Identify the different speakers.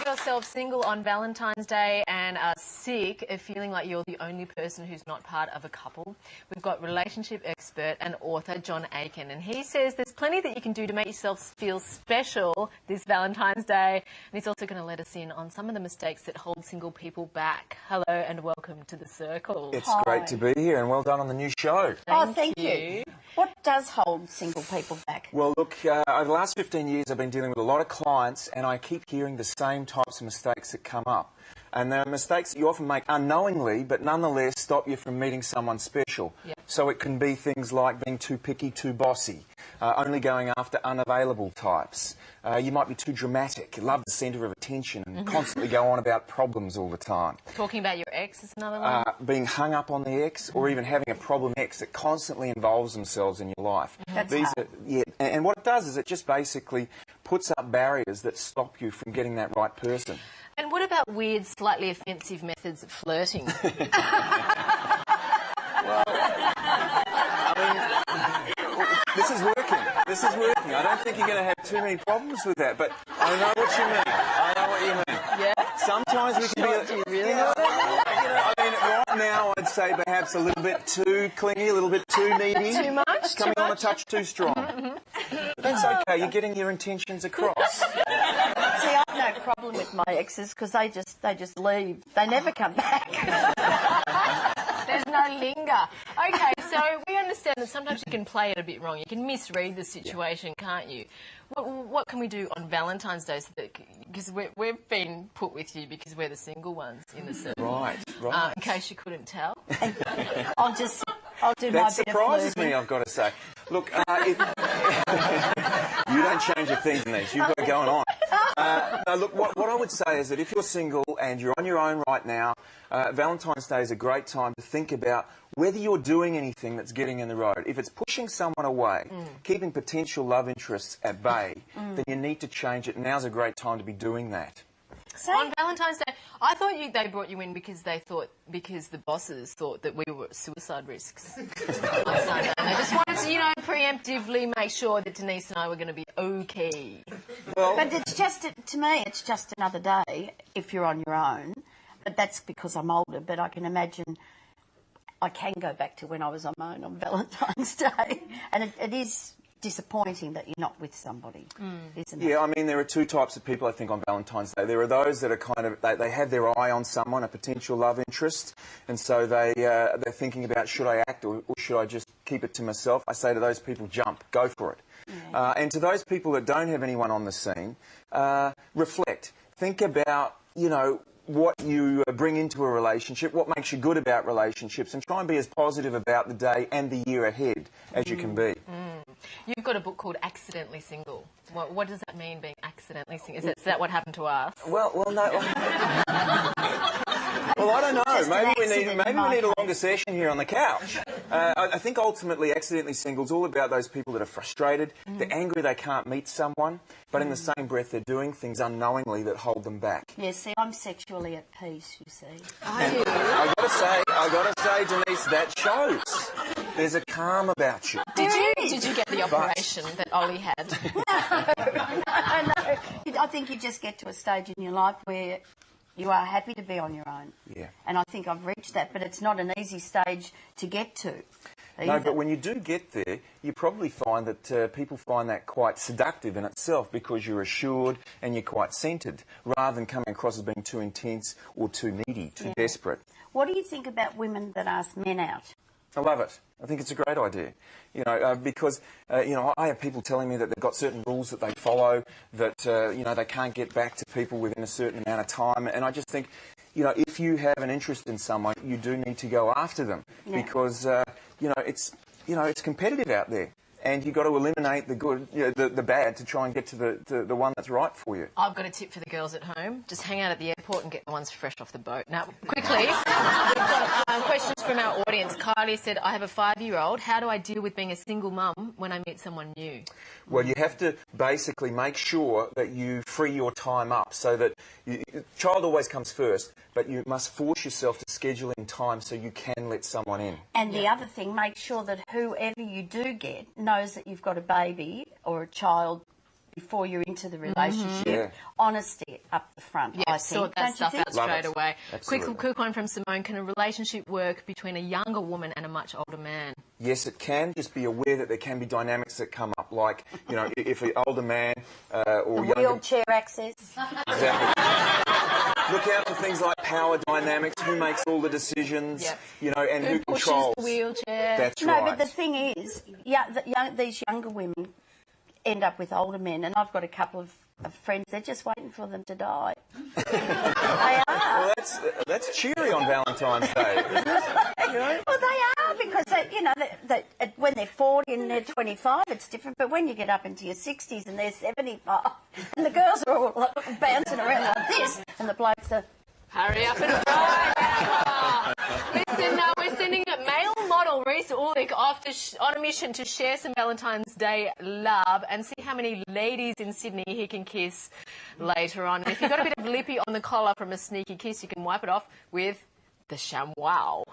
Speaker 1: yourself single on Valentine's Day and are sick of feeling like you're the only person who's not part of a couple, we've got relationship expert and author John Aiken, and he says there's plenty that you can do to make yourself feel special this Valentine's Day, and he's also going to let us in on some of the mistakes that hold single people back. Hello and welcome to the circle.
Speaker 2: It's great to be here, and well done on the new show.
Speaker 3: Thank you. What does hold single people back?
Speaker 2: Well, look, over the last 15 years I've been dealing with a lot of clients, and I keep hearing the same types of mistakes that come up. And they're mistakes that you often make unknowingly, but nonetheless stop you from meeting someone special. Yep. So it can be things like being too picky, too bossy, only going after unavailable types. You might be too dramatic, you love the centre of attention and constantly go on about problems all the time.
Speaker 1: Talking about your ex is another one.
Speaker 2: Being hung up on the ex, or even having a problem ex that constantly involves themselves in your life.
Speaker 3: That's hard.
Speaker 2: And what it does is it just basically puts up barriers that stop you from getting that right person.
Speaker 1: And what about weird, slightly offensive methods of flirting?
Speaker 2: Well, I mean, this is working. This is working. I don't think you're going to have too many problems with that, but I know what you mean. I know what you mean. Yeah. Sometimes we can be...
Speaker 1: Do you really know that?
Speaker 2: I mean, right now I'd say perhaps a little bit too clingy, a little bit too needy.
Speaker 1: Too much?
Speaker 2: Coming on a touch too strong. That's okay. You're getting your intentions across.
Speaker 3: See, I've no problem with my exes because they just leave. They never come back.
Speaker 1: There's no linger. Okay, so we understand that sometimes you can play it a bit wrong. You can misread the situation, can't you? What can we do on Valentine's Day? Because we've been put with you because we're the single ones in the circle.
Speaker 2: Right.
Speaker 1: In case you couldn't tell.
Speaker 3: I'll do my bit of flirting.
Speaker 2: That surprises me, I've got to say. Look, you don't change a thing, Denise. You've got it going on. No, look, what I would say is that if you're single and you're on your own right now, Valentine's Day is a great time to think about whether you're doing anything that's getting in the road. If it's pushing someone away, keeping potential love interests at bay, then you need to change it. Now's a great time to be doing that.
Speaker 1: On Valentine's Day, I thought they brought you in because the bosses thought that we were suicide risks. They just wanted to, preemptively make sure that Denise and I were going to be okay.
Speaker 3: Well, but it's just, to me, it's just another day if you're on your own. But that's because I'm older. But I can imagine I can go back to when I was on my own on Valentine's Day, and it is disappointing that you're not with somebody, isn't it?
Speaker 2: Yeah, I mean, there are two types of people, I think, on Valentine's Day. There are those that are kind of, they have their eye on someone, a potential love interest, and so they're thinking about, should I act or should I just keep it to myself? I say to those people, jump, go for it. Yeah. And to those people that don't have anyone on the scene, reflect. Think about, what you bring into a relationship, what makes you good about relationships, and try and be as positive about the day and the year ahead as you can be.
Speaker 1: You've got a book called Accidentally Single. What does that mean, being accidentally single? Is that what happened to us?
Speaker 2: Well, no. Well, I don't know. Maybe we need a longer session here on the couch. I think ultimately Accidentally Single is all about those people that are frustrated, they're angry they can't meet someone, but in the same breath they're doing things unknowingly that hold them back.
Speaker 3: Yeah, see, I'm sexually at peace, you see.
Speaker 1: Are you?
Speaker 2: I've got to say, Denise, that shows. There's a calm about you.
Speaker 1: Did you get the operation that Ollie had?
Speaker 3: No. I think you just get to a stage in your life where you are happy to be on your own.
Speaker 2: Yeah.
Speaker 3: And I think I've reached that, but it's not an easy stage to get to.
Speaker 2: No, but when you do get there, you probably find that people find that quite seductive in itself because you're assured and you're quite centred, rather than coming across as being too intense or too needy, too desperate.
Speaker 3: What do you think about women that ask men out?
Speaker 2: I love it. I think it's a great idea, because, I have people telling me that they've got certain rules that they follow, that, they can't get back to people within a certain amount of time, and I just think, if you have an interest in someone, you do need to go after them, because, it's competitive out there. And you've got to eliminate the good, the bad, to try and get to the one that's right for you.
Speaker 1: I've got a tip for the girls at home. Just hang out at the airport and get the ones fresh off the boat. Now, quickly, we've got questions from our audience. Kylie said, I have a 5-year-old. How do I deal with being a single mum when I meet someone new?
Speaker 2: Well, you have to basically make sure that you free your time up so that... child always comes first, but you must force yourself to schedule in time so you can let someone in.
Speaker 3: And the other thing, make sure that whoever you do get knows that you've got a baby or a child before you're into the relationship.
Speaker 2: Yeah.
Speaker 3: Honesty up the front,
Speaker 1: Yeah,
Speaker 3: I think.
Speaker 1: sort that
Speaker 3: Don't you
Speaker 1: stuff
Speaker 3: think?
Speaker 1: out
Speaker 2: Love
Speaker 1: straight
Speaker 2: it.
Speaker 1: away.
Speaker 2: Absolutely.
Speaker 1: Quick one from Simone. Can a relationship work between a younger woman and a much older man?
Speaker 2: Yes, it can. Just be aware that there can be dynamics that come up, like, you know, if an older man or younger...
Speaker 3: Wheelchair access.
Speaker 2: Exactly. Look out for things like power dynamics, who makes all the decisions,
Speaker 1: Yep.
Speaker 2: you know, and who
Speaker 1: pushes
Speaker 2: controls.
Speaker 1: the wheelchair?
Speaker 2: That's
Speaker 3: No,
Speaker 2: right.
Speaker 3: but the thing is, these younger women end up with older men, and I've got a couple of friends, they're just waiting for them to die. They are.
Speaker 2: Well, that's cheery on Valentine's Day.
Speaker 3: Well, they are, because when they're 40 and they're 25, it's different. But when you get up into your 60s and they're 75, and the girls are all like, bouncing around like this, and the blokes are...
Speaker 1: Hurry up and drive. Listen, we're sending a male model, Reese Orlick, on a mission to share some Valentine's Day love and see how many ladies in Sydney he can kiss later on. And if you've got a bit of lippy on the collar from a sneaky kiss, you can wipe it off with the ShamWow.